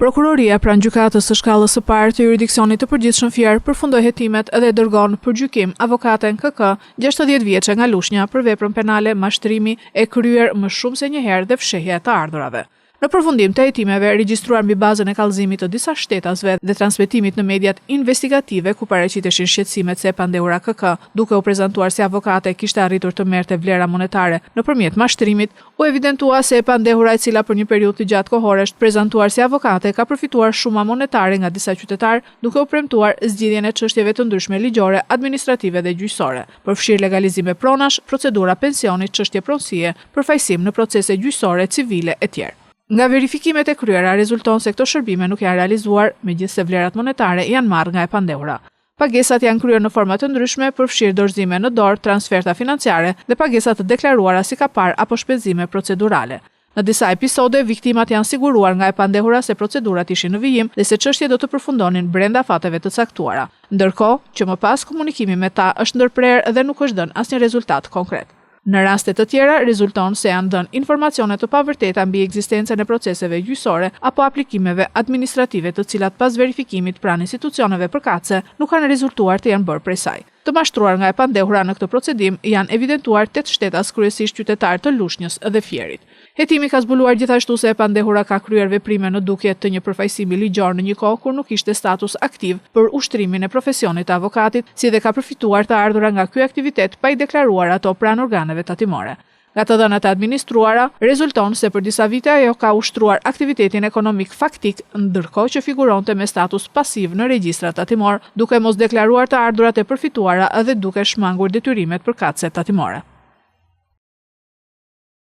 Prokuroria pranë gjykatës së shkallës së parë të jurisdiksionit të përgjithshëm Fier përfundoi hetimet dhe dërgon për gjykim avokaten KK, 60 vjeçe nga Lushnja, për veprën penale mashtrimi e kryer më shumë se një herë dhe fshehje e të ardhurave. Në përfundim të hetimeve regjistruar mbi bazën e kallëzimit të disa shtetasve dhe transmetimit në mediat investigative ku paraqiteshin shqetësimet se Pandehura KK, duke u prezantuar si avokate, kishte arritur të merrte vlera monetare nëpërmjet mashtrimit, u evidentua se Pandehura, e cila për një periudhë të gjatë kohore është prezantuar si avokate, ka përfituar shuma monetare nga disa qytetarë, duke u premtuar zgjidhjen e çështjeve të ndryshme ligjore, administrative dhe gjyqësore, përfshirë legalizime pronash, procedura pensioni, çështje pronësie, përfaqësim në procese gjyqësore, civile e tjerë. Nga verifikimet e kryera rezulton se këto shërbime nuk janë realizuar, megjithse vlerat monetare janë marrë nga e Pandehura. Pagesat janë kryer në forma të ndryshme, përfshirë dorëzime në dorë, transferta financiare dhe pagesat të deklaruara si kapar apo shpenzime procedurale. Në disa episode, viktimat janë siguruar nga e Pandehura se procedurat ishin në vijim dhe se çështjet do të përfundonin brenda fateve të caktuara. Ndërkohë, që më pas komunikimi me ta është ndërprerë dhe nuk është dhënë asnjë rezultat konkret. Në raste të tjera, rezulton se janë dhënë informacione të pavërteta mbi ekzistencën e proceseve gjyqësore apo aplikimeve administrative të cilat pas verifikimit pranë institucioneve përkatëse nuk kanë rezultuar të janë bërë prej saj. Të mashtruar nga e Pandehura në këtë procedim janë evidentuar 8 shtetas, kryesisht qytetarë të Lushnjës dhe Fierit. Hetimi ka zbuluar gjithashtu se e Pandehura ka kryer veprime në dukje të një përfaqësimi ligjor në një kohë kur nuk kishte status aktiv për ushtrimin e profesionit të avokatit, si dhe ka përfituar të ardhura nga ky aktivitet pa i deklaruar ato pranë organeve tatimore. Nga të dhënat e administruara, rezulton se për disa vite ajo ka ushtruar aktivitetin ekonomik faktik, ndërkohë që figuronte me status pasiv në regjistrat tatimor, duke mos deklaruar të ardhurat e përfituara dhe duke shmangur detyrimet përkatëse tatimore.